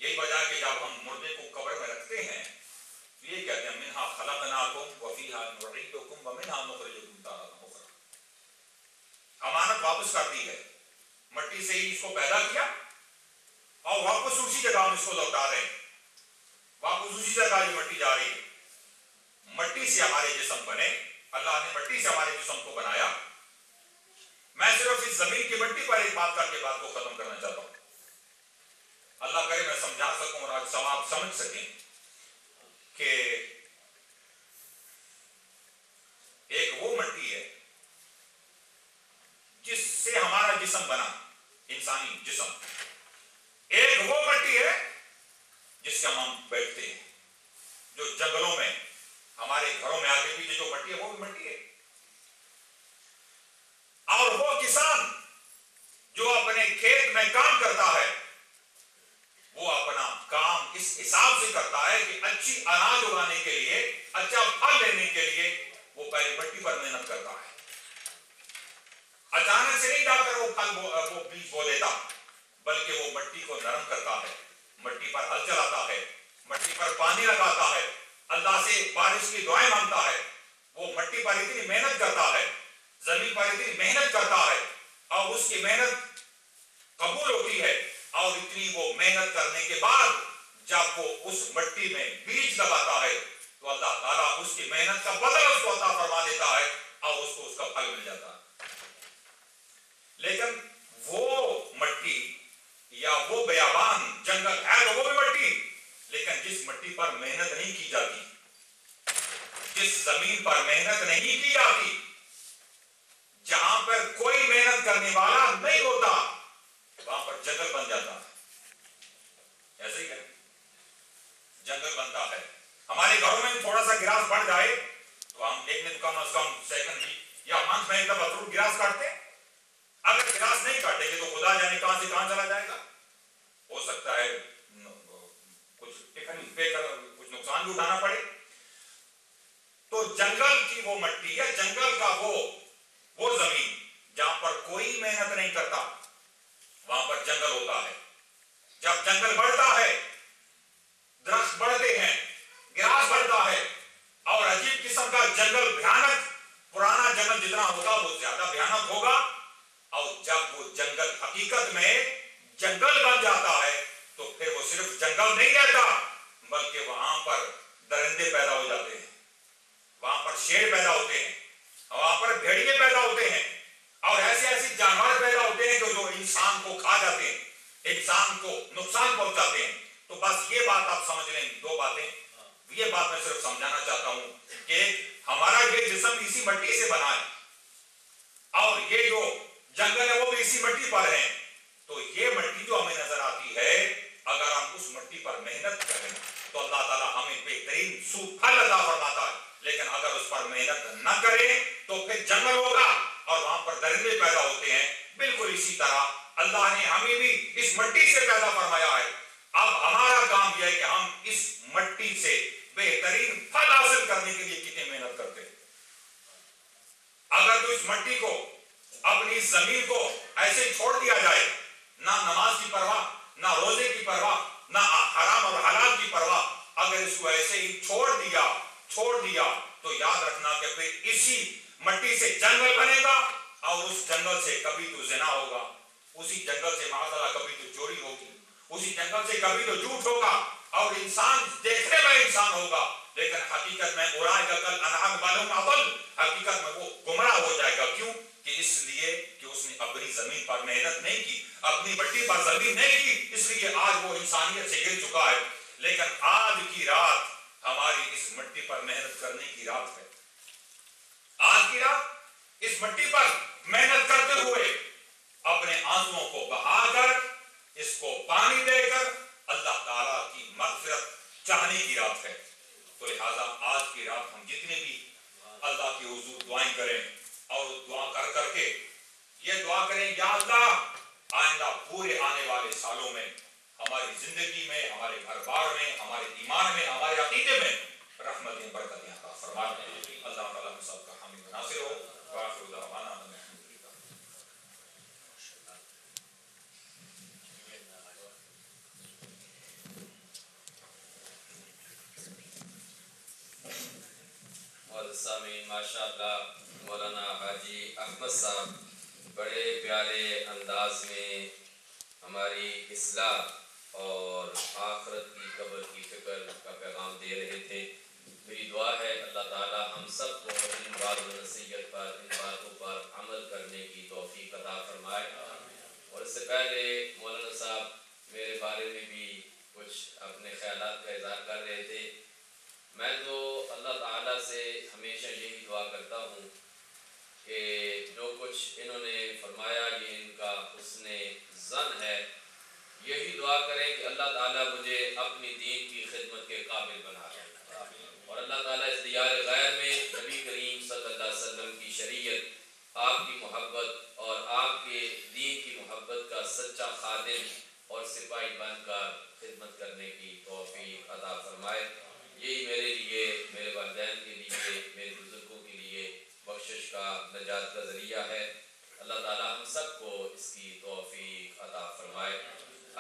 یہی وجہ ہے کہ جب ہم مردے کو قبر میں رکھتے ہیں تو یہ کہتے ہیں منہا خلقناکم وفیہا نعیدکم ومنہا نخرجکم تارۃ اخری. امانت واپس کر دی ہے، مٹی سے ہی اس کو پیدا کیا اور واپس اسی جگہ ہم اس کو لوٹا رہے ہیں، واپس اسی جگہ یہ مٹی جا رہی ہے. مٹی سے ہمارے جسم بنے، اللہ نے مٹی سے ہمارے جسم کو بنایا. میں صرف اس زمین کی مٹی پر ایک بات کر کے بات کو ختم کرنا چاہتا ہوں. اللہ کرے میں سمجھا سکوں اور آج آپ سمجھ سکیں کہ ایک وہ مٹی ہے جس سے ہمارا جسم بنا، انسانی جسم. ایک وہ مٹی ہے جس سے ہم بیٹھتے ہیں، جو جنگلوں میں ہمارے گھروں میں آگے پیچھے جو مٹی ہے وہ بھی مٹی ہے. اور وہ کسان جو اپنے کھیت میں کام کرتا ہے وہ اپنا کام اس حساب سے کرتا ہے کہ اچھی اناج اگانے کے لیے، اچھا پھل لینے کے لیے وہ پہلے مٹی پر محنت کرتا ہے. اچانک سے نہیں جا کر وہ پھل وہ بیج بو دیتا، بلکہ وہ مٹی کو نرم کرتا ہے، مٹی پر ہل چلاتا ہے، مٹی پر پانی لگاتا ہے، اللہ سے بارش کی دعائیں مانگتا ہے. وہ مٹی پر اتنی محنت کرتا ہے، زمین پر اتنی محنت کرتا ہے، اور اس کی محنت قبول ہوتی ہے. اور اتنی وہ محنت کرنے کے بعد جب وہ اس مٹی میں بیج لگاتا ہے تو اللہ تعالیٰ اس کی محنت کا بدلہ اس کو عطا فرما دیتا ہے اور اس کو اس کا پھل مل جاتا ہے. لیکن وہ مٹی یا وہ بیابان جنگل ہے تو وہ بھی مٹی، لیکن جس مٹی پر محنت نہیں کی جاتی، جس زمین پر محنت نہیں کی جاتی، جہاں پر کوئی محنت کرنے والا نہیں ہوتا، وہاں پر جنگل بن جاتا ہے. ایسے ہی ہے، جنگل بنتا ہے. ہمارے گھروں میں تھوڑا سا گراس بڑھ جائے تو ہم ایک نے کم از کم سیکنڈ یا منتھ میں ایک دفعہ ضرور گراس کاٹتے. اگر گراس نہیں کاٹیں گے تو خدا جانے کہاں سے کہاں چلا جائے گا. ہو سکتا ہے کچھ ٹکن پے کر کچھ نقصان بھی اٹھانا پڑے. تو جنگل کی وہ مٹی ہے، جنگل کا وہ زمین جہاں پر کوئی محنت نہیں کرتا، وہاں پر جنگل ہوتا ہے. جب جنگل بڑھتا ہے، درخت بڑھتے ہیں، گراس بڑھتا ہے، اور عجیب قسم کا جنگل بھیانک، پرانا جنگل جتنا ہوگا وہ زیادہ بھیانک ہوگا. اور جب وہ جنگل حقیقت میں جنگل بن جاتا ہے تو پھر وہ صرف جنگل نہیں رہتا، بلکہ وہاں پر درندے پیدا ہو جاتے ہیں، وہاں پر شیر پیدا ہوتے ہیں، وہاں پر بھیڑیے پیدا ہوتے ہیں، اور ایسے جانور پیدا ہوتے ہیں جو انسان کو کھا جاتے ہیں، انسان کو نقصان پہنچاتے ہیں. تو بس یہ بات آپ سمجھ لیں، دو باتیں. یہ بات میں صرف سمجھانا چاہتا ہوں کہ ہمارا یہ جسم اسی مٹی سے بنا ہے، اور یہ جو جنگل ہے وہ بھی اسی مٹی پر ہے. تو یہ مٹی جو ہمیں نظر آتی ہے، اگر ہم اس مٹی پر محنت کریں تو اللہ تعالیٰ ہمیں بہترین پھل عطا فرماتا ہے. لیکن اگر اس پر محنت نہ کریں تو پھر جنگل ہوگا اور وہاں پر درندے پیدا ہوتے ہیں، بالکل اسی طرح اللہ نے ہمیں بھی اس مٹی سے پیدا فرمایا ہے۔ اب ہمارا کام یہ ہے کہ ہم اس مٹی سے بہترین پھل حاصل کرنے کے لیے کتنی محنت کرتے ہیں۔ اگر تو اس مٹی کو، اپنی زمین کو ایسے چھوڑ دیا جائے، نہ نماز کی پرواہ، نہ روزے کی پرواہ، نہ حرام اور حلال کی پرواہ، اگر اس کو ایسے ہی چھوڑ دیا تو یاد رکھنا کہ پھر اسی مٹی سے جنگل بنے گا، اور اس جنگل سے کبھی تو زنا ہوگا، اسی جنگل سے معاذ کبھی تو چوری ہوگی، اسی جنگل سے کبھی تو جھوٹ ہوگا، اور انسان دیکھنے میں انسان ہوگا لیکن حقیقت میں اولئک کالانعام بل هم اضل، حقیقت میں وہ گمراہ ہو جائے گا۔ کیوں؟ کہ اس لیے کہ اس نے اپنی زمین پر محنت نہیں کی، اپنی مٹی پر زمین نہیں کی، اس لیے آج وہ انسانیت سے گر چکا ہے۔ لیکن آج کی رات ہماری اس مٹی پر محنت کرنے کی رات ہے۔ آج کی رات اس مٹی پر محنت کرتے ہوئے اپنے آنسوؤں کو بہا کر، اس کو پانی دے کر اللہ تعالیٰ کی مغفرت چاہنے کی رات ہے۔ تو لہذا آج کی رات ہم جتنے بھی اللہ کی حضور دعائیں کریں، اور دعا کر کے یہ دعا کریں، یا اللہ آئندہ پورے آنے والے سالوں میں ہماری زندگی میں، ہمارے گھر بار میں، ہمارے ایمان میں، ہمارے عقیدے میں رحمتیں برکتیں عطا فرمائے۔ اللہ تعالیٰ ہم سب کا حامی و ناصر ہو۔ وآخر دعوانا ان الحمد للہ۔ سامعین، ماشاء اللہ مولانا حاجی احمد صاحب بڑے پیارے انداز میں ہماری اصلاح اور آخرت کی قبر کی فکر کا پیغام دے رہے تھے۔ میری دعا ہے اللہ تعالی ہم سب کو ان بات و نصیحت پر، ان باتوں پر عمل کرنے کی توفیق عطا فرمائے۔ اور اس سے پہلے مولانا صاحب میرے بارے میں بھی کچھ اپنے خیالات کا اظہار کر رہے تھے۔ میں تو اللہ تعالیٰ سے ہمیشہ یہی دعا کرتا ہوں کہ جو کچھ انہوں نے فرمایا یہ ان کا حسن ظن ہے، یہی دعا کریں کہ اللہ تعالیٰ مجھے اپنی دین کی خدمت کے قابل بنا دے، اور اللہ تعالیٰ اس دیار غیر میں نبی کریم صلی اللہ علیہ وسلم کی شریعت، آپ کی محبت اور آپ کے دین کی محبت کا سچا خادم اور سپاہی بن کر خدمت کرنے کی توفیق عطا فرمائے۔ یہی میرے لیے، میرے والدین کے لیے، میرے بزرگوں کے لیے بخشش کا، نجات کا ذریعہ ہے۔ اللہ تعالیٰ ہم سب کو اس کی توفیق عطا فرمائے۔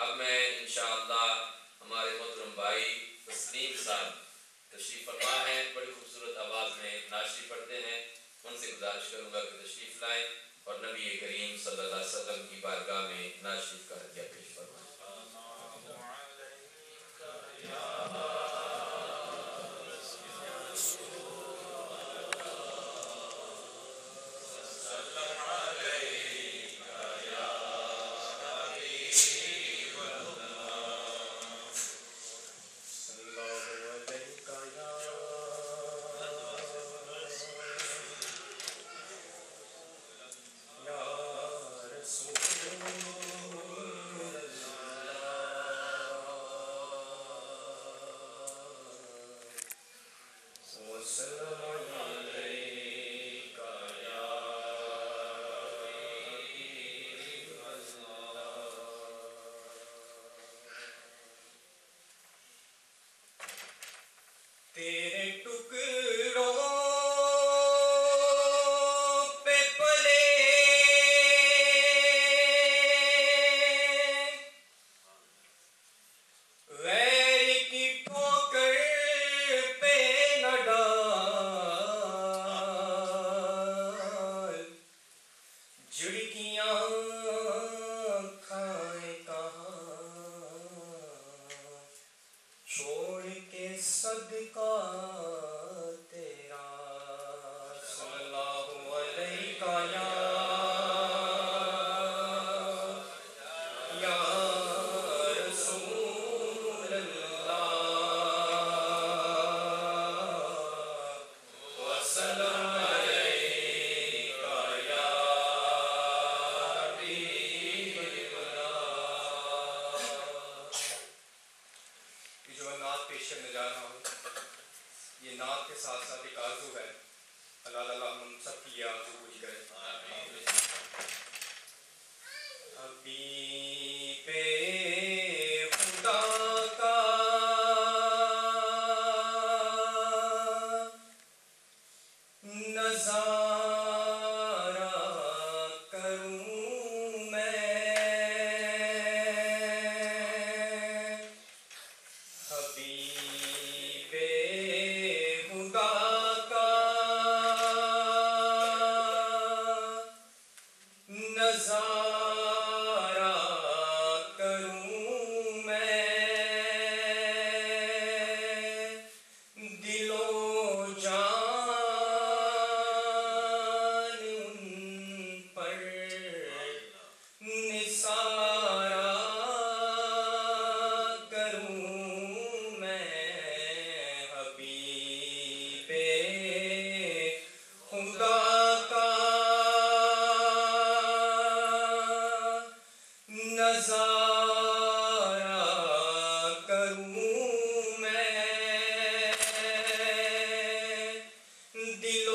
اب میں انشاءاللہ ہمارے محترم بھائی تسلیم صاحب تشریف فرما ہیں، بڑی خوبصورت آواز میں نعت شریف پڑھتے ہیں، ان سے گزارش کروں گا کہ تشریف لائیں اور نبی کریم صلی اللہ علیہ وسلم کی بارگاہ میں نعت شریف کا ہدیہ پیش فرمائیں۔ تیرے ٹکڑوں پہ پلے غیر کی ٹھوکر پہ نہ ڈال، جھڑکیاں کھائے کہاں چھوڑ کے صدقہ تیرا، صلی اللہ علیہ یا رسول اللہ وسلم علیکہ یا حبیب اللہ۔ یہ جو میں نعت پیش کرنے جا رہا ہوں، یہ نعت کے ساتھ ساتھ ایک آرزو ہے، اللہ تعالیٰ ہم سب کی یہ آرزو پوری کرے۔ نظارہ کروں میں دل و جان ان پر نثارہ کروں میں حبیب خدا کا نظارہ کروں میں دل و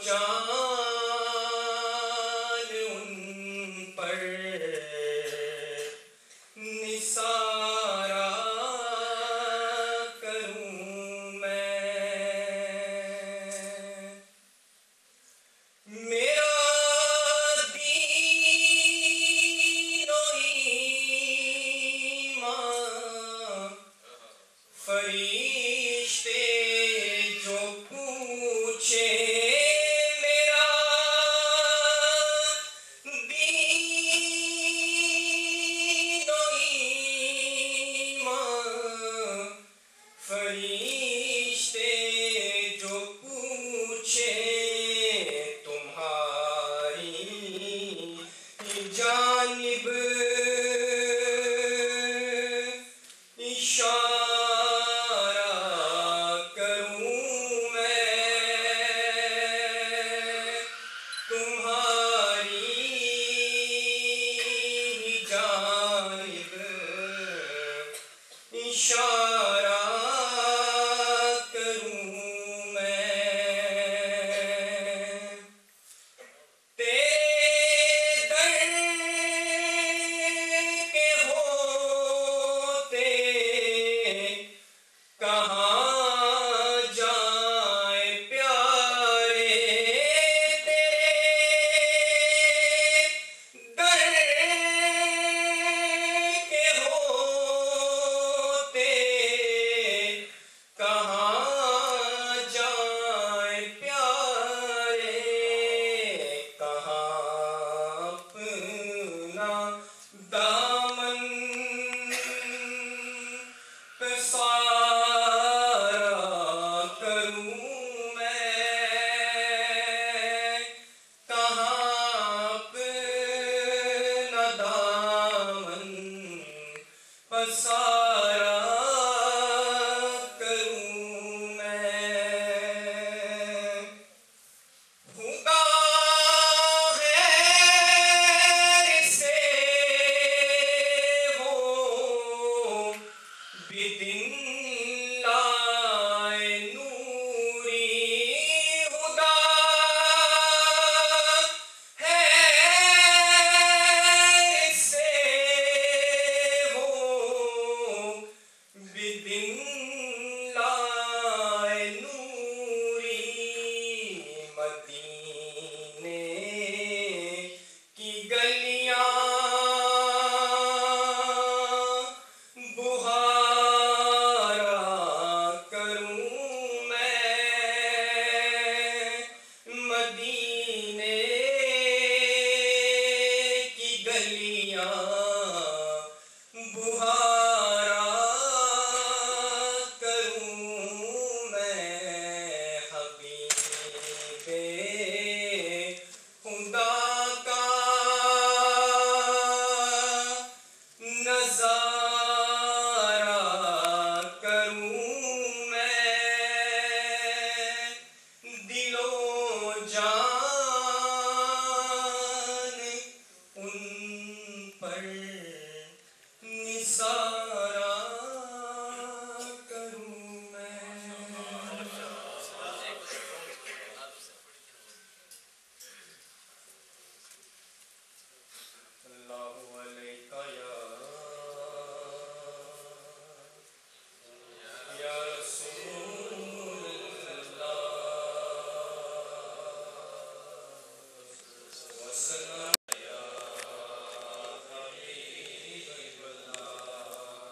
جان ان پر نثارہ کروں میں میرا دین و ایمان فرشتے جو پوچھے میرا دین و ایمان فرشتے جو پوچھے تمہاری جانب اشارہ کروں میں تمہاری جانب اشارہ کروں میں تیرے در کے ہوتے کہاں جائیں پیارے تیرے در کے ہوتے کہاں جائیں پیارے کہاں اپنا دامن پسارا کروں میں کہاں اپنا دامن پسارا کروں میں خدا غیر سے ہو بدن لائے نوری خدا غیر سے ہو بدن لائے نوری مدینے کی گلیاں بہارا کروں میں مدینے کی گلیاں بہارا کروں میں حبیب خدا کا نظارہ کروں میں دل و جان ان پر نثارہ کروں میں اللہ علیکہ یا رسول اللہ وسلم یا حبیب اللہ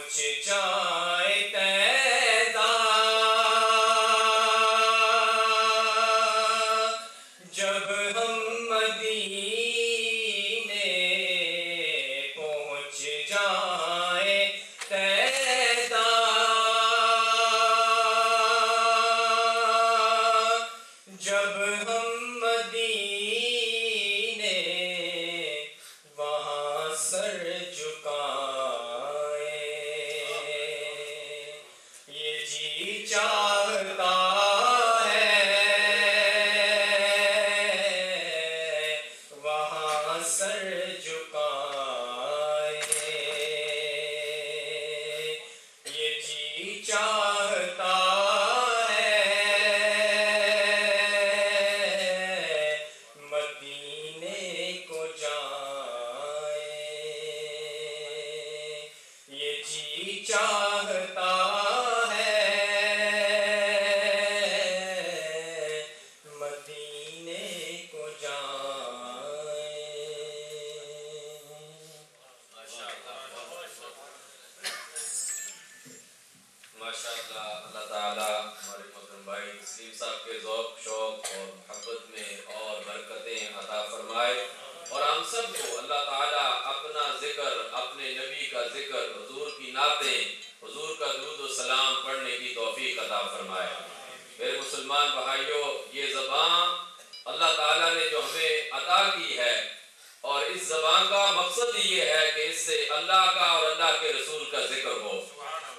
پہنچ جائے تیزا جب ہم مدینے پہنچ جائے تیزا جب ہم مدینے وہاں سر جھکائے یہ جی چاہتا ہے وہاں سر جھکائے یہ جی چاہتا ہے مدینے کو جائے یہ جی چاہتا ہے مدینے کو جائے ماشاء اللہ اللہ تعالیٰ ہمارے محترم بھائی تسلیم صاحب کے ذوق شوق اور محبت میں اور برکتیں عطا فرمائے اور ہم سب کو اللہ تعالیٰ اپنا ذکر اپنے نبی کا ذکر حضور کی نعتیں حضور کا درود و سلام پڑھنے کی توفیق عطا فرمائے۔ میرے مسلمان بھائیوں، یہ زبان اللہ تعالیٰ نے جو ہمیں عطا کی ہے اور اس زبان کا مقصد یہ ہے کہ اس سے اللہ کا اور اللہ کے رسول کا ذکر ہو۔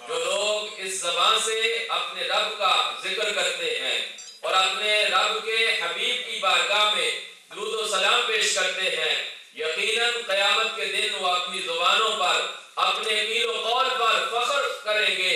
جو لوگ اس زبان سے اپنے رب کا ذکر کرتے ہیں اور اپنے رب کے حبیب کی بارگاہ میں درود و سلام پیش کرتے ہیں، یقیناً قیامت کے دن وہ اپنی زبانوں پر اپنے قیل و قول پر فخر کریں گے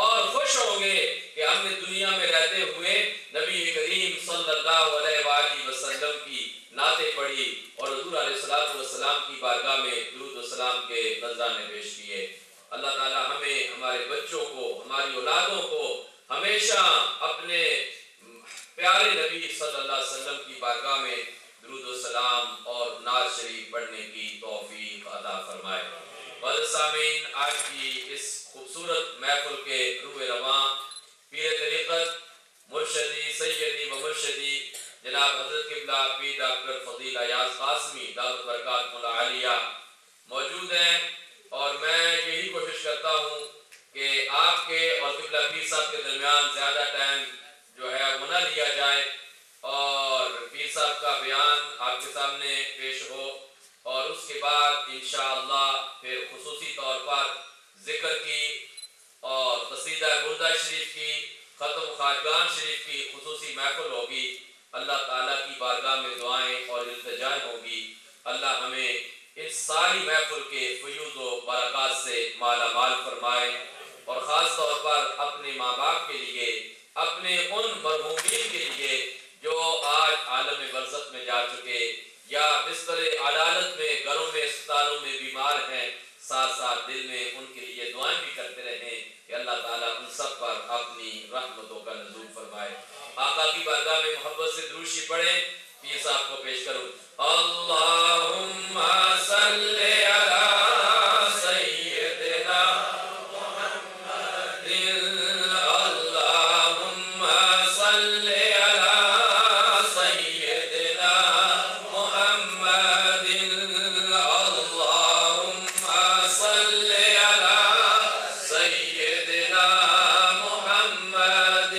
اور خوش ہوں گے کہ ہم نے دنیا میں رہتے ہوئے نبی کریم صلی اللہ علیہ وآلہ وسلم کی نعتیں پڑھی اور حضور علیہ السلام کی بارگاہ میں درود و سلام کے نذرانے پیش کیے۔ اللہ تعالیٰ ہمیں، ہمارے بچوں کو، ہماری اولادوں کو ہمیشہ اپنے پیارے نبی صلی اللہ علیہ وسلم کی بارگاہ میں درود و سلام اور نعت شریف پڑھنے کی توفیق عطا فرمائے۔ حضرت سامعین، آج کی اس خوبصورت محفل کے روح رواں پیر طریقت مرشدی سیدی و مرشدی جناب حضرت قبلہ پیر ڈاکٹر فضیل ایاز قاسمی دعوت برکات العالیہ موجود ہیں اور میں یہی کوشش کرتا ہوں کہ آپ کے اور قبلہ پیر صاحب کے درمیان زیادہ ٹائم جو ہے وہ نہ لیا جائے اور پیر صاحب کا بیان آپ کے سامنے پیش ہو اور اس کے بعد انشاءاللہ پھر خصوصی طور پر ذکر کی اور قصیدہ بردہ شریف کی ختم خواجگان شریف کی خصوصی محفل ہوگی۔ اللہ تعالیٰ کی بارگاہ میں دعائیں اور التجائیں ہوگی۔ اللہ ہمیں اس ساری محفل کے فیوض و برکات سے مالا مال فرمائے اور خاص طور پر اپنے ماں باپ کے لیے، اپنے ان مرحومین کے لیے جو آج عالم برزخ میں جا چکے یا بستر عدالت میں، گھروں میں، اسپتالوں میں بیمار ہیں، ساتھ ساتھ دل میں ان کے لیے دعائیں بھی کرتے رہیں کہ اللہ تعالیٰ ان سب پر اپنی رحمتوں کا نزول فرمائے۔ آقا کی بارگاہ میں محبت سے درود شریف پڑھیں۔ پیر صاحب کو پیش کروں۔ اللہم صلی علی سیدنا محمد، اللہم صلی علی سیدنا محمد، اللہم صلی علی سیدنا محمد،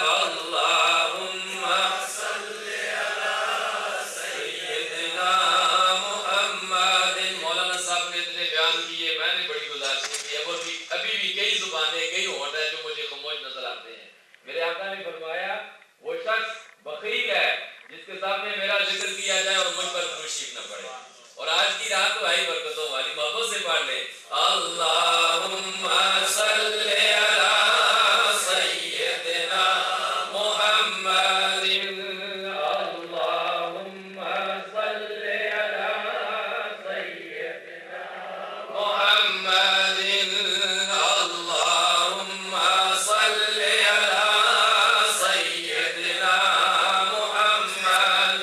اللہم صلی علی سیدنا محمد۔ مولانا صاحب نے اتنے بیان کیے، میں نے بڑی گزارش کی ہے، وہ بھی ابھی بھی کئی زبانیں، کئی ہونٹ ہیں جو مجھے خاموش نظر آتے ہیں۔ میرے آقا نے فرمایا وہ شخص بخیل ہے جس کے سامنے میرا ذکر کیا جائے اور مجھ پر درود شریف نہ پڑے، اور آج کی رات تو ہے ہی برکتوں والی، محبت سے پڑھ لیں۔ اللہم صلی علی سیدنا محمد، اللہم صلی علی سیدنا محمد، اللہم صلی علی سیدنا محمد،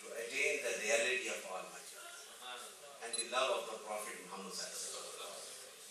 to attain the reality of Almighty and the love of the Prophet Muhammad sallallahu alaihi wasallam।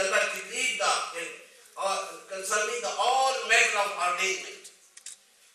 Allah decreed concerning the all matter of ordainment।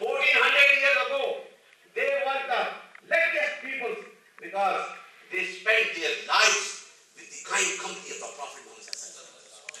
1400 years ago they were the luckiest people because they spent their lives with the kind company of the Prophet Muhammad sallallahu alaihi wasallam।